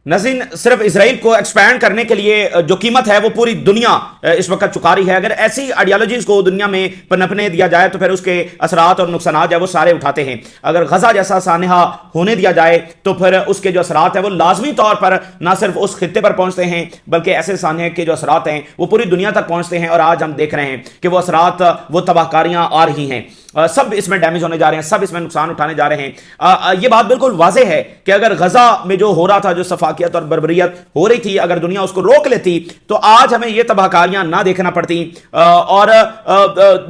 نظرین صرف اسرائیل کو ایکسپینڈ کرنے کے لیے جو قیمت ہے وہ پوری دنیا اس وقت چکا رہی ہے. اگر ایسی آئیڈیالوجیز کو دنیا میں پنپنے دیا جائے تو پھر اس کے اثرات اور نقصانات جو ہے وہ سارے اٹھاتے ہیں. اگر غزہ جیسا سانحہ ہونے دیا جائے تو پھر اس کے جو اثرات ہیں وہ لازمی طور پر نہ صرف اس خطے پر پہنچتے ہیں بلکہ ایسے سانحے کے جو اثرات ہیں وہ پوری دنیا تک پہنچتے ہیں. اور آج ہم دیکھ رہے ہیں کہ وہ اثرات وہ تباہ کاریاں آ رہی ہیں, سب اس میں ڈیمیج ہونے جا رہے ہیں, سب اس میں نقصان اٹھانے جا رہے ہیں. یہ بات بالکل واضح ہے کہ اگر غزہ میں جو ہو رہا تھا, جو سفاکیت اور بربریت ہو رہی تھی, اگر دنیا اس کو روک لیتی تو آج ہمیں یہ تباہ کاریاں نہ دیکھنا پڑتی اور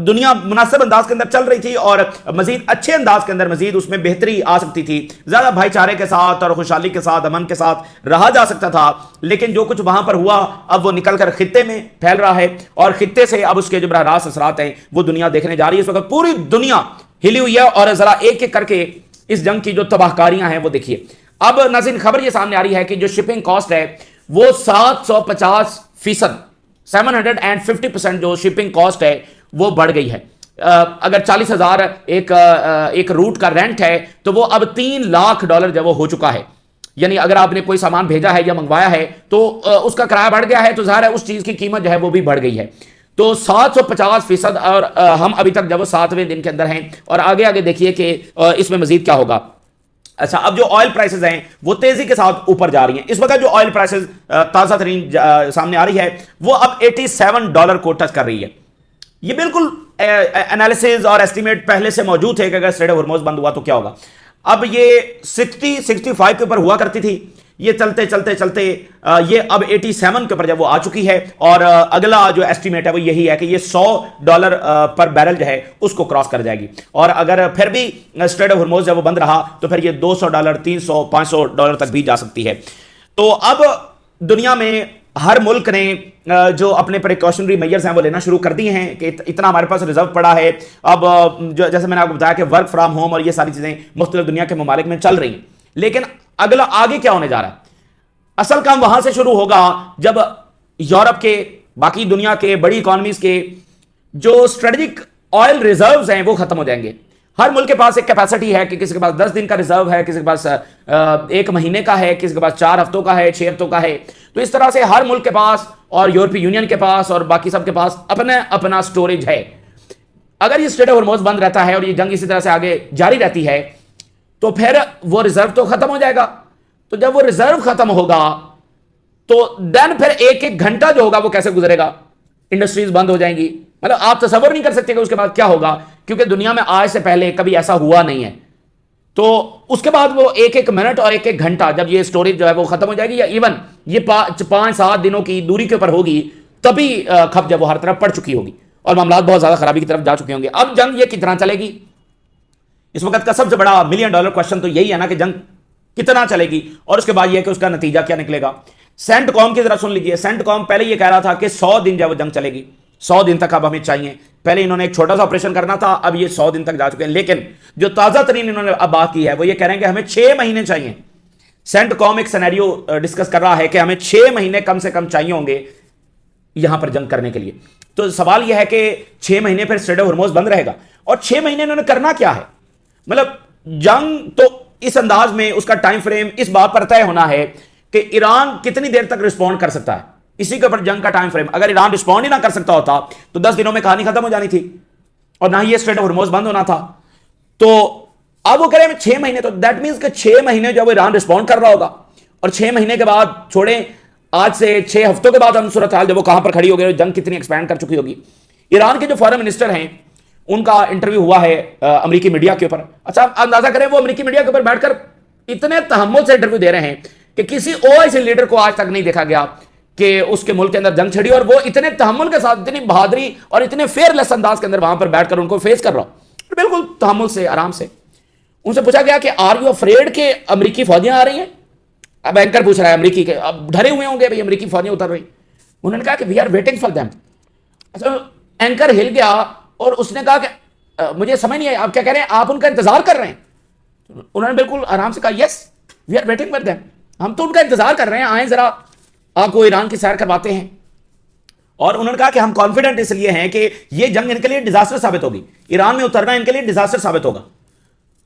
دنیا مناسب انداز کے اندر چل رہی تھی اور مزید اچھے انداز کے اندر مزید اس میں بہتری آ سکتی تھی, زیادہ بھائی چارے کے ساتھ اور خوشحالی کے ساتھ, امن کے ساتھ رہا جا سکتا تھا. لیکن جو کچھ وہاں پر ہوا اب وہ نکل کر خطے میں پھیل رہا ہے اور خطے سے اب اس کے جو براہ راست اثرات ہیں وہ دنیا دیکھنے جا رہی ہے. اس وقت پوری دنیا ہلی ہوئی ہے اور ذرا ایک ایک کر کے اس جنگ کی جو تباہ کاریاں ہیں وہ دیکھیے. اب ناظرین خبر یہ سامنے آ رہی ہے کہ جو شپنگ کاسٹ ہے وہ 750%, 750% جو شپنگ کاسٹ ہے وہ بڑھ گئی ہے. اگر 40,000 ایک روٹ کا رینٹ ہے تو وہ اب $3 جو وہ ہو چکا ہے. یعنی اگر آپ نے کوئی سامان بھیجا ہے یا منگوایا ہے تو اس کا کرایہ بڑھ گیا ہے تو ظاہر ہے اس چیز کی قیمت جو ہے وہ بھی بڑھ گئی ہے. تو 750%, اور ہم ابھی تک جب وہ 7ویں دن کے اندر ہیں اور آگے آگے دیکھیے کہ اس میں مزید کیا ہوگا. اچھا, اب جو آئل پرائسز ہیں وہ تیزی کے ساتھ اوپر جا رہی ہیں. اس وقت جو آئل پرائسز تازہ ترین سامنے آ رہی ہے وہ اب $87 کو ٹچ کر رہی ہے. یہ بالکل انالیسز اور ایسٹیمیٹ پہلے سے موجود تھے کہ اگر اسٹریٹ آف ہرمز بند ہوا تو کیا ہوگا. اب یہ 65 کے اوپر ہوا کرتی تھی, یہ چلتے چلتے چلتے یہ اب 87 کے اوپر جب وہ آ چکی ہے اور اگلا جو ایسٹیمیٹ ہے وہ یہی ہے کہ یہ $100 پر بیرل جو ہے اس کو کراس کر جائے گی. اور اگر پھر بھی اسٹریٹ آف ہرمز جب وہ بند رہا تو پھر یہ $200, $300, $500 تک بھی جا سکتی ہے. تو اب دنیا میں ہر ملک نے جو اپنے پریکاشنری میئرز ہیں وہ لینا شروع کر دیے ہیں کہ اتنا ہمارے پاس ریزرو پڑا ہے. اب جیسے میں نے آپ کو بتایا کہ ورک فرام ہوم اور یہ ساری چیزیں مختلف دنیا کے ممالک میں چل رہی ہیں. لیکن اگلا آگے کیا ہونے جا رہا ہے؟ اصل کام وہاں سے شروع ہوگا جب یورپ کے, باقی دنیا کے بڑی اکانومیز کے جو اسٹریٹجک آئل ریزروز ہیں وہ ختم ہو جائیں گے. ہر ملک کے پاس ایک کیپیسٹی ہے کہ کسی کے پاس 10 دن کا ریزرو ہے, کسی کے پاس 1 مہینے کا ہے, کسی کے پاس 4 ہفتوں کا ہے, 6 ہفتوں کا ہے. تو اس طرح سے ہر ملک کے پاس اور یورپی یونین کے پاس اور باقی سب کے پاس اپنا سٹوریج ہے. اگر یہ اسٹریٹ آف ہرمز بند رہتا ہے اور یہ جنگ اسی طرح سے آگے جاری رہتی ہے تو پھر وہ ریزرو تو ختم ہو جائے گا. تو جب وہ ریزرو ختم ہوگا تو دین پھر ایک گھنٹہ جو ہوگا وہ کیسے گزرے گا؟ انڈسٹریز بند ہو جائیں گی. مطلب آپ تصور نہیں کر سکتے کہ اس کے بعد کیا ہوگا, کیونکہ دنیا میں آج سے پہلے کبھی ایسا ہوا نہیں ہے. تو اس کے بعد وہ ایک منٹ اور ایک گھنٹہ جب یہ سٹوریج جو ہے وہ ختم ہو جائے گی, یا ایون یہ 5-7 دنوں کی دوری کے اوپر ہوگی, تبھی کھپ جب وہ ہر طرف پڑ چکی ہوگی اور معاملات بہت زیادہ خرابی کی طرف جا چکے ہوں گے. اب جنگ یہ کتنا چلے گی؟ اس وقت کا سب سے بڑا $1 ملین کوشچن تو یہی ہے نا کہ جنگ کتنا چلے گی اور اس کے بعد یہ کہ اس کا نتیجہ کیا نکلے گا. سینٹ کام کی ذرا سن لیجیے. سینٹ کام پہلے یہ کہہ رہا تھا کہ 100 دن جب وہ جنگ چلے گی, 100 دن تک اب ہمیں چاہیے. پہلے انہوں نے ایک چھوٹا سا آپریشن کرنا تھا, اب یہ 100 دن تک جا چکے ہیں. لیکن جو تازہ ترین انہوں نے اب بات کی ہے وہ یہ کہہ رہے ہیں کہ ہمیں 6 مہینے چاہیے. سینٹ کام ایک سینیریو ڈسکس کر رہا ہے کہ ہمیں 6 مہینے کم سے کم چاہیے ہوں گے یہاں پر جنگ کرنے کے لیے. تو سوال یہ ہے کہ 6 مہینے پھر اسٹریٹ آف ہرمز بند رہے گا, اور 6 مہینے انہوں نے کرنا کیا ہے؟ مطلب جنگ تو اس انداز میں اس کا ٹائم فریم اس بات پر طے ہونا ہے کہ ایران کتنی دیر تک رسپونڈ کر سکتا ہے, اسی کے اوپر جنگ کا ٹائم فریم. اگر ایران رسپونڈ ہی نہ کر سکتا ہوتا تو 10 دنوں میں کہانی ختم ہو جانی تھی اور نہ ہی یہ اسٹریٹ آف ہرمز بند ہونا تھا. تو اب وہ کہہ رہے ہیں 6 مہینے, تو دیٹ مینس کہ 6 مہینے جب وہ ایران رسپونڈ کر رہا ہوگا اور 6 مہینے کے بعد چھوڑیں, آج سے 6 ہفتوں کے بعد ہم صورتحال جب وہ کہاں پر کھڑی ہوگی, جنگ کتنی ایکسپینڈ کر چکی ہوگی. ایران کے جو فارن منسٹر ہیں ان کا انٹرویو ہوا ہے امریکی میڈیا کے اوپر. اچھا اندازہ کریں وہ امریکی میڈیا کے اوپر بیٹھ کر اتنے تحمل سے انٹرویو دے رہے ہیں کہ کسی OIC لیڈر کو آج تک نہیں دیکھا گیا کہ اس کے ملک کے اندر جنگ چھڑی اور وہ اتنے تحمل کے ساتھ, اتنی بہادری اور اتنے فیئر لیس انداز کے اندر وہاں پر بیٹھ کر ان کو فیس کر رہا ہوں, بالکل تحمل سے, آرام سے. ان سے پوچھا گیا کہ آر یو افریڈ کہ امریکی فوجیاں آ رہی ہیں؟ اب اینکر پوچھ رہا ہے امریکی کے, اب ڈرے ہوئے ہوں گے بھائی امریکی فوجیاں اتر رہی. انہوں نے کہا کہ we are waiting for them. اچھا اینکر ہل گیا اور اس نے کہا کہ مجھے سمجھ نہیں آیا آپ کیا کہہ رہے ہیں, آپ ان کا انتظار کر رہے ہیں؟ انہوں نے بالکل آرام سے کہا yes we are waiting for them, ہم تو ان کا انتظار کر رہے ہیں, آئیں ذرا آپ کو ایران کی سیر کرواتے ہیں. اور انہوں نے کہا کہ ہم کانفیڈنٹ اس لیے ہیں کہ یہ جنگ ان کے لیے ڈیزاسٹر ثابت ہوگی, ایران میں اترنا ان کے لیے ڈیزاسٹر ثابت ہوگا.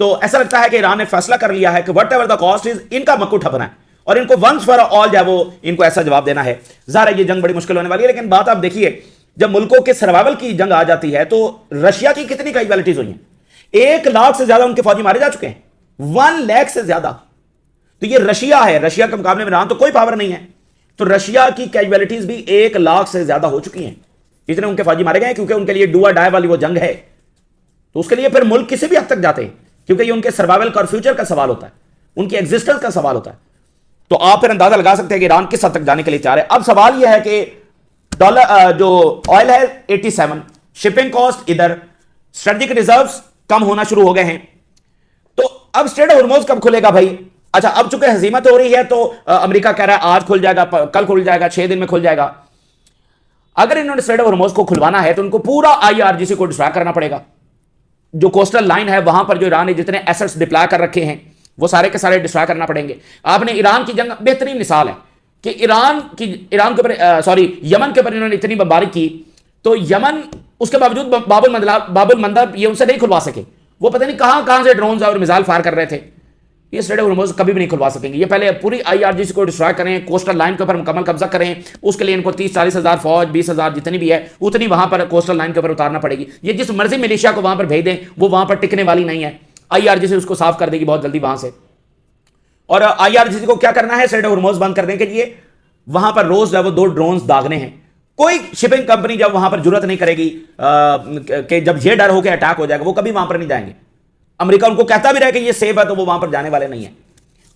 تو ایسا لگتا ہے کہ ایران نے فیصلہ کر لیا ہے کہ whatever the cost is, ان کا مکو ٹھپنا ہے اور ان کو ونس فار آل جو ہے وہ ان کو ایسا جواب دینا ہے. ظاہر ہے یہ جنگ بڑی مشکل ہونے والی ہے, لیکن بات آپ دیکھیے جب ملکوں کے سروائیول کی جنگ آ جاتی ہے تو رشیا کی کتنی کیجویلٹیز ہوئی ہیں, 1 لاکھ سے زیادہ ان کے فوجی مارے جا چکے ہیں, 1 لاکھ سے زیادہ. تو یہ رشیا ہے, رشیا کے مقابلے میں ایران تو کوئی پاور نہیں ہے, تو رشیا کی کیجویلٹیز بھی 1 لاکھ سے زیادہ ہو چکی ہیں. اتنے ان کے فوجی مارے گئے ہیں کیونکہ ان کے لیے ڈو اور ڈائی والی وہ جنگ ہے. تو اس کے لیے پھر ملک کسی بھی حد تک جاتے ہیں کیونکہ یہ ان کے سروائیول کا اور فیوچر کا سوال ہوتا ہے, ان کی ایگزسٹنس کا سوال ہوتا ہے. تو آپ پھر اندازہ لگا سکتے ہیں کہ ایران کس حد تک جانے کے لیے تیار ہے. اب سوال یہ ہے کہ ڈالر جو آئل ہے 87, شپنگ کاسٹ ادھر, اسٹریٹجک ریزروز کم ہونا شروع ہو گئے ہیں. تو اب اسٹریٹ آف ہرمز کب کھلے گا بھائی؟ اچھا اب چونکہ ہزیمت ہو رہی ہے تو امریکہ کہہ رہا ہے آج کھل جائے گا, کل کھل جائے گا, 6 دن میں کھل جائے گا. اگر انہوں نے اسٹریٹ آف ہرمز کو کھلوانا ہے تو ان کو پورا IRGC کو ڈسٹرائے کرنا پڑے گا. جو کوسٹل لائن ہے وہاں پر جو ایران نے جتنے ایسٹس ڈپلائے کر رکھے ہیں وہ سارے کے سارے ڈسٹرائے کرنا پڑیں گے. آپ نے ایران کی جنگ بہترین مثال ہے کہ ایران کے اوپر یمن کے اوپر انہوں نے اتنی بمباری کی تو یمن اس کے باوجود باب المندب یہ ان سے نہیں کھلوا سکے. وہ پتہ نہیں کہاں سے ڈرونز اور میزائل فائر کر رہے تھے. یہ اسٹریٹ آف ہرمز کبھی بھی نہیں کھلوا سکیں گے. یہ پہلے پوری IRGC کو ڈسٹرائے کریں, کوسٹل لائن کے اوپر مکمل قبضہ کریں. اس کے لیے ان کو 30-40 ہزار فوج, 20 ہزار جتنی بھی ہے اتنی وہاں پر کوسٹل لائن کے اوپر اتارنا پڑے گی. یہ جس مرضی ملیشیا کو وہاں پر بھیج دیں وہ وہاں پر ٹکنے والی نہیں ہے. IRGC اس کو صاف کر دے گی بہت جلدی وہاں سے. اور IRGC کو کیا کرنا ہے, اسٹریٹ آف ہرمز بند کرنے کے لیے وہاں پر روز جو ہے وہ 2 ڈرونز داغنے ہیں. کوئی شپنگ کمپنی جب وہاں پر جرت نہیں کرے گی کہ جب یہ ڈر ہو کے اٹیک ہو جائے گا, وہ کبھی وہاں پر نہیں جائیں گے. امریکہ ان کو کہتا بھی رہے کہ یہ سیف ہے تو وہ وہاں پر جانے والے نہیں ہیں.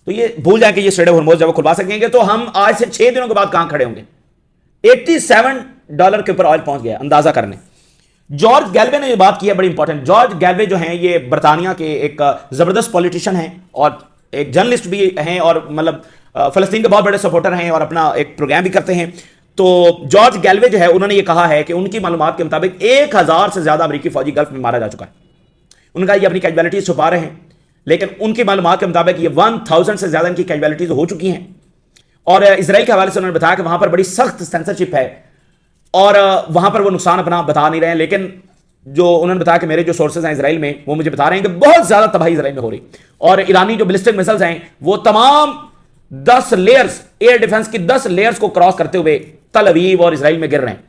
تو یہ بھول جائیں کہ یہ اسٹریٹ آف ہرمز جب وہ کھلوا سکیں گے تو ہم آج سے 6 دنوں کے بعد کہاں کھڑے ہوں گے. $87 کے اوپر آئل پہنچ گیا, اندازہ کرنے. جارج گیلوے نے یہ بات کی ہے بڑی امپورٹنٹ. جارج گیلوے جو ہیں یہ برطانیہ کے ایک زبردست پولیٹیشین ہیں اور ایک جرنلسٹ بھی ہیں اور مطلب فلسطین کے بہت بڑے سپورٹر ہیں اور اپنا ایک پروگرام بھی کرتے ہیں. تو جارج گیلوے جو ہے انہوں نے یہ کہا ہے کہ ان کی معلومات کے مطابق 1000 سے زیادہ امریکی فوجی گلف میں مارا جا چکا ہے. ان کا یہ اپنی کیجویلٹیز چھپا رہے ہیں لیکن ان کی معلومات کے مطابق یہ 1000 سے زیادہ ان کی کیجویلٹیز ہو چکی ہیں. اور اسرائیل کے حوالے سے انہوں نے بتایا کہ وہاں پر بڑی سخت سینسرشپ ہے اور وہاں پر وہ نقصان اپنا بتا نہیں رہے ہیں. لیکن جو انہوں نے بتایا کہ میرے جو سورسز ہیں اسرائیل میں وہ مجھے بتا رہے ہیں کہ بہت زیادہ تباہی اسرائیل میں ہو رہی. اور ایرانی جو بلسٹک میزائلز ہیں وہ تمام 10 لیئرز, ایئر ڈیفنس کی 10 لیئرز کو کراس کرتے ہوئے تل اویو اور اسرائیل میں گر رہے ہیں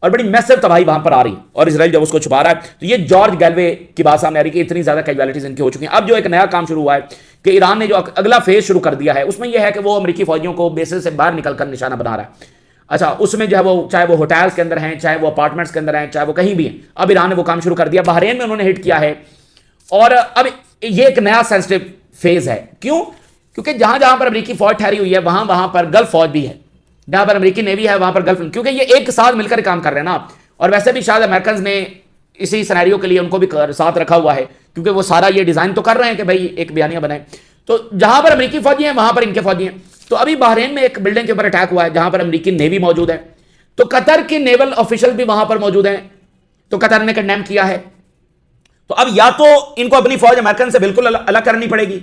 اور بڑی میسو تباہی وہاں پر آ رہی ہے اور اسرائیل جب اس کو چھپا رہا ہے. تو یہ جارج گیلوے کی بات سامنے آ رہی ہے کہ اتنی زیادہ کیجویلٹیز ان کی ہو چکی ہیں. اب جو ایک نیا کام شروع ہوا ہے کہ ایران نے جو اگلا فیز شروع کر دیا ہے اس میں یہ ہے کہ وہ امریکی فوجیوں کو بیسز سے باہر نکل کر نشانہ بنا رہا ہے. اچھا اس میں جو ہے وہ چاہے وہ ہوٹلز کے اندر ہیں, چاہے وہ اپارٹمنٹس کے اندر ہیں, چاہے وہ کہیں بھی ہیں, اب ایران نے وہ کام شروع کر دیا. بحرین میں انہوں نے ہٹ کیا ہے اور اب یہ ایک نیا سینسٹیو فیز ہے. کیوں؟ کیونکہ جہاں جہاں پر امریکی فوج ٹھہری ہوئی ہے وہاں پر گلف فوج بھی ہے, جہاں پر امریکی نیوی ہے وہاں پر گلف, کیونکہ یہ ایک ساتھ مل کر کام کر رہے ہیں نا. اور ویسے بھی شاید امریکنز نے اسی سینیریو کے لیے ان کو بھی ساتھ رکھا ہوا ہے کیونکہ وہ سارا یہ ڈیزائن تو کر رہے ہیں کہ بھائی ایک بیانیہ بنائیں. تو جہاں پر امریکی فوجی ہیں وہاں پر ان کے فوجی ہیں. تو ابھی بحرین میں ایک بلڈنگ کے اوپر اٹیک ہوا ہے جہاں پر امریکی نیوی موجود ہے. تو قطر کے نیول آفیشل بھی وہاں پر موجود ہیں. تو قطر نے کنڈیم کیا ہے. تو اب یا تو ان کو اپنی فوج امریکن سے بالکل الگ کرنی پڑے گی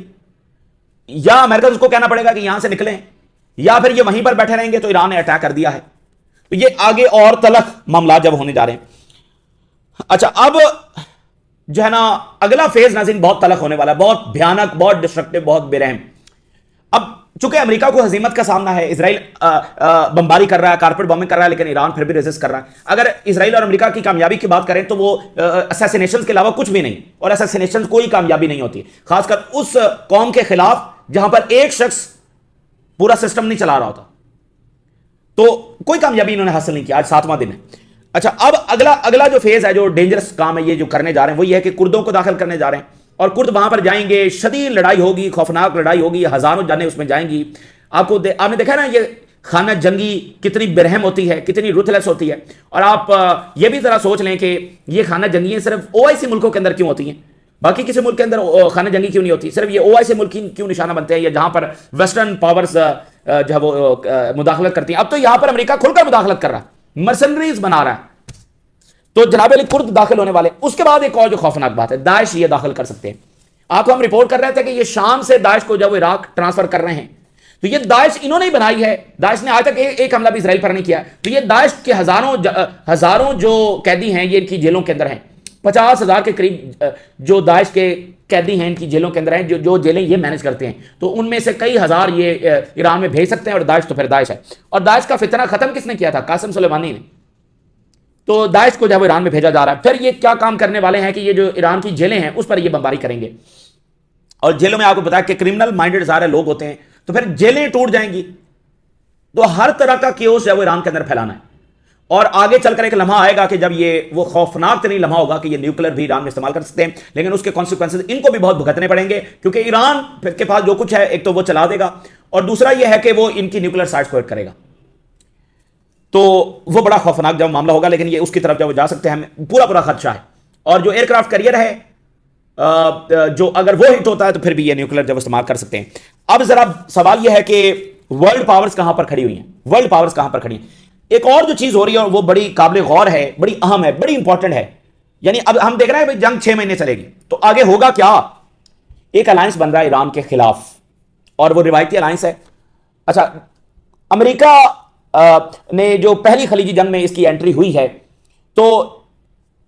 یا امریکن کو کہنا پڑے گا کہ یہاں سے نکلیں, یا پھر یہ وہیں پر بیٹھے رہیں گے. تو ایران نے اٹیک کر دیا ہے. تو یہ آگے اور تلخ معاملات جب ہونے جا رہے ہیں. اچھا اب جو ہے نا اگلا فیز ناظرین بہت تلخ ہونے والا ہے, بہت بھیانک, بہت ڈسٹرکٹیو, بہت بے رحم. اب چونکہ امریکہ کو ہزیمت کا سامنا ہے, اسرائیل بمباری کر رہا ہے, کارپیٹ بمبنگ کر رہا ہے, لیکن ایران پھر بھی ریزسٹ کر رہا ہے. اگر اسرائیل اور امریکہ کی کامیابی کی بات کریں تو وہ اسیسینیشنز کے علاوہ کچھ بھی نہیں, اور اسیسینیشنز کوئی کامیابی نہیں ہوتی, خاص کر اس قوم کے خلاف جہاں پر ایک شخص پورا سسٹم نہیں چلا رہا ہوتا. تو کوئی کامیابی انہوں نے حاصل نہیں کیا. آج 7واں دن ہے. اچھا اب اگلا جو فیز ہے, جو ڈینجرس کام ہے یہ جو کرنے جا رہے ہیں, وہ یہ ہے کہ کردوں کو داخل کرنے جا رہے ہیں. اور کرد وہاں پر جائیں گے, شدید لڑائی ہوگی, خوفناک لڑائی ہوگی, ہزاروں جانیں اس میں جائیں گی. آپ نے دیکھا نا یہ خانہ جنگی کتنی برہم ہوتی ہے, کتنی روتھلیس ہوتی ہے. اور آپ یہ بھی ذرا سوچ لیں کہ یہ خانہ جنگیاں صرف OIC ملکوں کے اندر کیوں ہوتی ہیں, باقی کسی ملک کے اندر خانہ جنگی کیوں نہیں ہوتی. صرف یہ OIC ملک کیوں نشانہ بنتے ہیں, یا جہاں پر ویسٹرن پاورز جو ہے وہ مداخلت کرتی ہیں. اب تو یہاں پر امریکہ کھل کر مداخلت کر رہا ہے, مرسنریز بنا رہا ہے. تو جناب علی کرد داخل ہونے والے. اس کے بعد ایک اور جو خوفناک بات ہے, داعش یہ داخل کر سکتے ہیں. آپ کو ہم رپورٹ کر رہے تھے کہ یہ شام سے داعش کو جب عراق ٹرانسفر کر رہے ہیں, تو یہ داعش انہوں نے ہی بنائی ہے. داعش نے آج تک ایک حملہ بھی اسرائیل پر نہیں کیا. تو یہ داعش کے ہزاروں جو قیدی ہیں یہ ان کی جیلوں کے اندر ہیں, 50,000 کے قریب جو داعش کے قیدی ہیں ان کی جیلوں کے اندر ہیں, جو جیلیں یہ مینج کرتے ہیں, تو ان میں سے کئی ہزار یہ ایران میں بھیج سکتے ہیں, اور داعش تو پھر داعش ہے. اور داعش کا فتنہ ختم کس نے کیا تھا؟ قاسم سلیمانی نے. تو داعش کو جب ایران میں بھیجا جا رہا ہے, پھر یہ کیا کام کرنے والے ہیں کہ یہ جو ایران کی جیلیں ہیں اس پر یہ بمباری کریں گے. اور جیلوں میں آپ کو بتایا کہ کرمنل مائنڈڈ سارے لوگ ہوتے ہیں, تو پھر جیلیں ٹوٹ جائیں گی. تو ہر طرح کا کیوس جو ہے وہ ایران کے اندر پھیلانا ہے. اور آگے چل کر ایک لمحہ آئے گا کہ جب یہ وہ خوفناک ترین لمحہ ہوگا کہ یہ نیوکلر بھی ایران میں استعمال کر سکتے ہیں, لیکن اس کے کانسیکوینسز ان کو بھی بہت بھگتنے پڑیں گے, کیونکہ ایران کے پاس جو کچھ ہے ایک تو وہ چلا دے گا, اور دوسرا یہ ہے کہ وہ ان کی نیوکلر سائٹس کو ہٹ کرے گا. تو وہ بڑا خوفناک جب معاملہ ہوگا, لیکن یہ اس کی طرف جب وہ جا سکتے ہیں پورا خدشہ ہے. اور جو ایئر کرافٹ کیریئر ہے جو اگر وہ ہٹ ہوتا ہے تو پھر بھی یہ نیوکلر جب استعمال کر سکتے ہیں. اب ذرا سوال یہ ہے کہ ورلڈ پاورز کہاں پر کھڑی ہوئی ہیں, ورلڈ پاورز کہاں پر کھڑی ہیں. ایک اور جو چیز ہو رہی ہے اور وہ بڑی قابل غور ہے, بڑی اہم ہے, بڑی امپورٹنٹ ہے. یعنی اب ہم دیکھ رہے ہیں بھائی جنگ 6 مہینے چلے گی, تو آگے ہوگا کیا؟ ایک الائنس بن رہا ہے ایران کے خلاف, اور وہ روایتی الائنس ہے. اچھا, امریکہ نے جو پہلی خلیجی جنگ میں اس کی انٹری ہوئی ہے, تو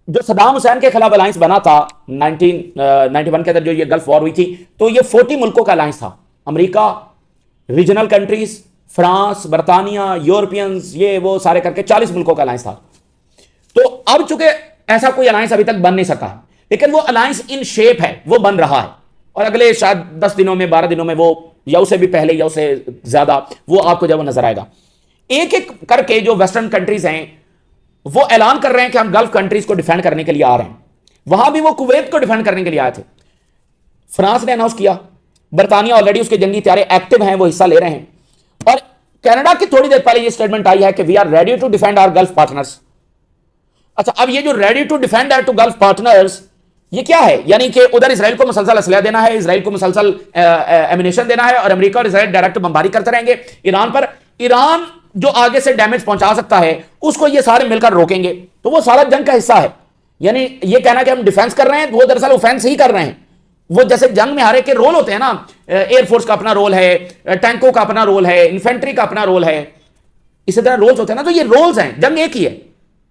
جو صدام حسین کے خلاف الائنس بنا تھا 1991 کے اندر جو یہ گلف وار ہوئی تھی, تو یہ 40 ملکوں کا الائنس تھا. امریکہ, ریجنل کنٹریز, فرانس, برطانیہ, یورپینز, یہ وہ سارے کر کے 40 ملکوں کا الائنس تھا. تو اب چونکہ ایسا کوئی الائنس ابھی تک بن نہیں سکا, لیکن وہ الائنس ان شیپ ہے, وہ بن رہا ہے, اور اگلے شاید 10 دنوں میں 12 دنوں میں وہ یا اسے بھی پہلے یا اسے زیادہ وہ آپ کو جب وہ نظر آئے گا. ایک ایک کر کے جو ویسٹرن کنٹریز ہیں وہ اعلان کر رہے ہیں کہ ہم گلف کنٹریز کو ڈیفینڈ کرنے کے لیے آ رہے ہیں. وہاں بھی وہ کویت کو ڈیفینڈ کرنے کے لیے آئے تھے. فرانس نے اناؤنس کیا, برطانیہ آلریڈی اس کے جنگی طیارے ایکٹیو ہیں, وہ حصہ لے رہے ہیں, اور کینیڈا کی تھوڑی دیر پہلے یہ سٹیٹمنٹ آئی ہے کہ we are ready to defend our Gulf partners. اچھا, اب یہ جو ready to defend our Gulf partners یہ کیا ہے؟ یعنی کہ ادھر اسرائیل کو مسلسل اسلحہ دینا ہے, اسرائیل کو مسلسل ایمونیشن دینا ہے, اور امریکہ اور اسرائیل ڈائریکٹ بمباری کرتے رہیں گے ایران پر. ایران جو آگے سے ڈیمیج پہنچا سکتا ہے اس کو یہ سارے مل کر روکیں گے, تو وہ سارا جنگ کا حصہ ہے. یعنی یہ کہنا کہ ہم ڈیفینس کر رہے ہیں, وہ دراصل اوفینس ہی کر رہے ہیں. وہ جیسے جنگ میں ہر ایک کے رول ہوتے ہیں نا, ایئر فورس کا اپنا رول ہے, ٹینکوں کا اپنا رول ہے, انفینٹری کا اپنا رول ہے, اسی طرح رولز ہوتے ہیں نا, تو یہ رولز ہیں, جنگ ایک ہی ہے,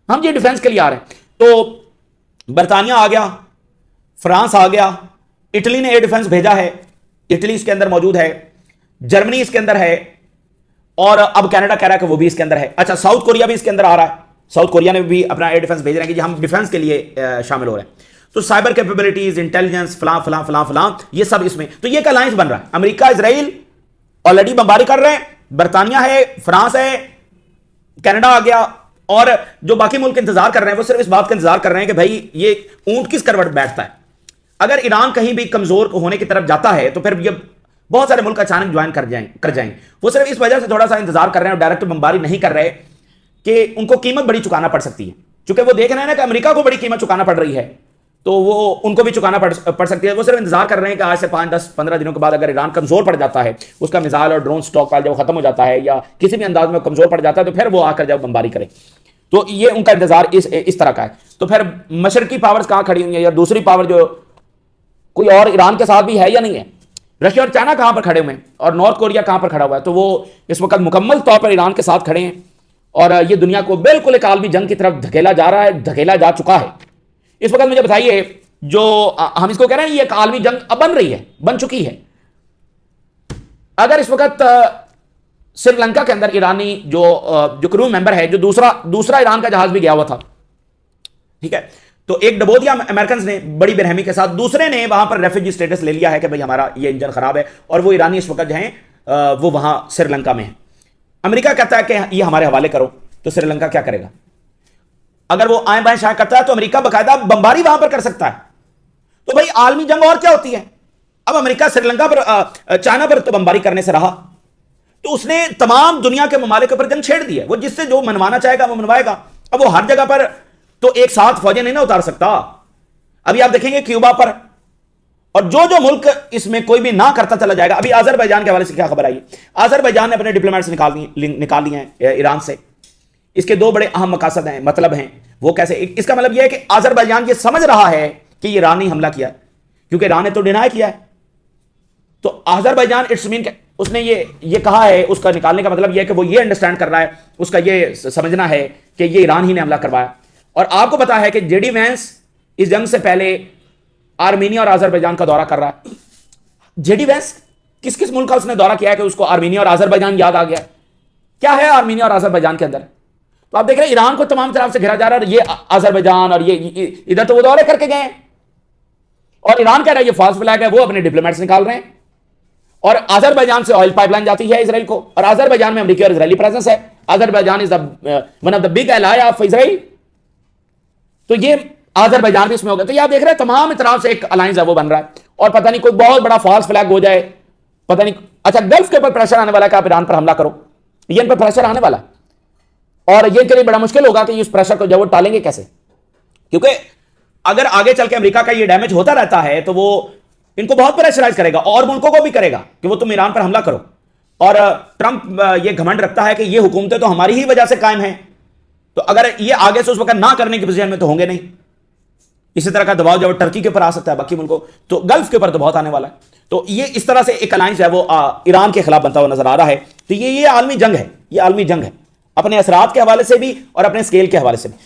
ہم یہ ڈیفینس کے لیے آ رہے ہیں. تو برطانیہ آ گیا, فرانس آ گیا, اٹلی نے ایئر ڈیفینس بھیجا ہے, اٹلی اس کے اندر موجود ہے, جرمنی اس کے اندر ہے, اور اب کینیڈا کہہ رہا ہے کہ وہ بھی اس کے اندر ہے. اچھا, ساؤتھ کوریا بھی اس کے اندر آ رہا ہے, ساؤتھ کوریا نے بھی اپنا ایئر ڈیفینس بھیج رہے ہیں کہ ہم ڈیفینس کے لیے شامل ہو رہے ہیں. تو سائبر کیپیبلٹیز, انٹیلیجنس, فلاں فلاں فلاں فلاں, یہ سب اس میں. تو یہ ایک الائنس بن رہا ہے. امریکہ, اسرائیل آلریڈی بمباری کر رہے ہیں, برطانیہ ہے, فرانس ہے, کینیڈا آ گیا, اور جو باقی ملک انتظار کر رہے ہیں وہ صرف اس بات کا انتظار کر رہے ہیں کہ بھائی یہ اونٹ کس کروٹ بیٹھتا ہے. اگر ایران کہیں بھی کمزور ہونے کی طرف جاتا ہے تو پھر یہ بہت سارے ملک اچانک جوائن کر جائیں. وہ صرف اس وجہ سے تھوڑا سا انتظار کر رہے ہیں اور ڈائریکٹ بمباری نہیں کر رہے کہ ان کو قیمت بڑی چکانا پڑ سکتی ہے. چونکہ وہ دیکھ رہے ہیں نا کہ امریکہ کو بڑی قیمت چکانا پڑ رہی ہے, تو وہ ان کو بھی چکانا پڑ سکتی ہے. وہ صرف انتظار کر رہے ہیں کہ آج سے 5, 10, 15 دنوں کے بعد اگر ایران کمزور پڑ جاتا ہے, اس کا میزائل اور ڈرون سٹاک پائل جب ختم ہو جاتا ہے یا کسی بھی انداز میں کمزور پڑ جاتا ہے, تو پھر وہ آ کر جب بمباری کرے. تو یہ ان کا انتظار اس طرح کا ہے. تو پھر مشرقی پاورز کہاں کھڑی ہوئی ہیں, یا دوسری پاور جو کوئی اور ایران کے ساتھ بھی ہے یا نہیں ہے؟ رشیا اور چائنا کہاں پر کھڑے ہوئے ہیں, اور نارتھ کوریا کہاں پر کھڑا ہوا ہے؟ تو وہ اس وقت مکمل طور پر ایران کے ساتھ کھڑے ہیں, اور یہ دنیا کو بالکل ایک عالمی جنگ کی طرف دھکیلا جا رہا ہے, دھکیلا جا چکا ہے. اس وقت مجھے بتائیے, جو ہم اس کو کہہ رہے ہیں یہ ایک عالمی جنگ اب بن رہی ہے, بن چکی ہے. اگر اس وقت سری لنکا کے اندر ایرانی جو کرو ممبر ہے, جو دوسرا ایران کا جہاز بھی گیا ہوا تھا, ٹھیک ہے, تو ایک ڈبو دیا امریکنز نے بڑی برہمی کے ساتھ, دوسرے نے وہاں پر ریفیوجی سٹیٹس لے لیا ہے کہ بھئی ہمارا یہ انجن خراب ہے, اور وہ ایرانی اس وقت جو ہیں وہ وہاں سری لنکا میں ہیں. امریکہ کہتا ہے کہ یہ ہمارے حوالے کرو, تو سری لنکا کیا کرے گا؟ اگر وہ آئیں بائیں شائیں کرتا ہے تو امریکہ باقاعدہ بمباری وہاں پر کر سکتا ہے. تو بھئی عالمی جنگ اور کیا ہوتی ہے؟ اب امریکہ سری لنکا پر, چائنا پر تو بمباری کرنے سے رہا, تو اس نے تمام دنیا کے ممالک پر جنگ چھیڑ دی ہے. وہ جس سے جو منوانا چاہے گا وہ منوائے گا. اب وہ ہر جگہ پر تو ایک ساتھ فوجیں نہیں نہ اتار سکتا. ابھی آپ دیکھیں گے کیوبا پر, اور جو ملک اس میں کوئی بھی نہ کرتا چلا جائے گا. ابھی آذربائیجان کے حوالے سے کیا خبر آئی؟ آذربائیجان نے اپنے ڈپلومیٹس نکال لیے ہیں ایران سے. اس کے 2 بڑے اہم مقاصد ہیں, مطلب ہیں. وہ کیسے؟ اس کا مطلب یہ ہے کہ آذربائیجان یہ سمجھ رہا ہے کہ یہ ایران نے حملہ کیا, کیونکہ ایران نے تو ڈینائی کیا ہے. تو آذربائیجان اٹس مین اس نے یہ کہا ہے, اس کا نکالنے کا مطلب یہ ہے کہ وہ یہ انڈرسٹینڈ کر رہا ہے, اس کا یہ سمجھنا ہے کہ یہ ایران ہی نے حملہ کروایا. اور آپ کو پتا ہے کہ جے ڈی وینس اس جنگ سے پہلے آرمینیا اور آذربائیجان کا دورہ کر رہا ہے. جے ڈی وینس کس کس ملک کا اس نے دورہ کیا ہے کہ اس کو آرمینیا اور آذربائیجان یاد آ گیا؟ کیا ہے آرمینیا اور آذربائیجان کے اندر؟ تو آپ دیکھ رہے ہیں ایران کو تمام طرف سے گھیرا جا رہا ہے، اور یہ آذربائیجان اور یہ ادھر تو وہ دورے کر کے گئے ہیں، اور ایران کہہ رہا ہے یہ فالس فلیگ ہے، وہ اپنے ڈپلومیٹس نکال رہے ہیں. اور آذربائیجان سے آئل پائپ لائن جاتی ہے اسرائیل کو، اور آذربائیجان میں امریکی اور اسرائیلی پریزنس ہے. Azerbaijan is one of the big ایلائی of Israel. تو یہ آذربائیجان بھی اس میں ہو گیا. تو یہ آپ دیکھ رہے ہیں تمام طرف سے ایک الائنس ہے وہ بن رہا ہے، اور پتہ نہیں کوئی بہت بڑا فالس فلیگ ہو جائے، پتہ نہیں. اچھا گلف کے اوپر پریشر آنے والا ہے کہ آپ ایران پر حملہ کرو، یہ ان پر پریشر آنے والا، اور یہ کے لیے بڑا مشکل ہوگا کہ اس پریشر کو جب وہ ٹالیں گے کیسے، کیونکہ اگر آگے چل کے امریکہ کا یہ ڈیمیج ہوتا رہتا ہے تو وہ ان کو بہت پریشرائز کرے گا، اور ملکوں کو بھی کرے گا کہ وہ تم ایران پر حملہ کرو. اور ٹرمپ یہ گھمنڈ رکھتا ہے کہ یہ حکومتیں تو ہماری ہی وجہ سے قائم ہیں، تو اگر یہ آگے سے اس وقت نہ کرنے کی پوزیشن میں تو ہوں گے نہیں. اسی طرح کا دباؤ جب ٹرکی کے اوپر آ سکتا ہے، باقی ملکوں تو گلف کے اوپر تو بہت آنے والا ہے. تو یہ اس طرح سے ایک الائنس ہے وہ ایران کے خلاف بنتا ہوا نظر آ رہا ہے. تو یہ عالمی جنگ ہے، یہ عالمی جنگ ہے اپنے اثرات کے حوالے سے بھی اور اپنے اسکیل کے حوالے سے بھی.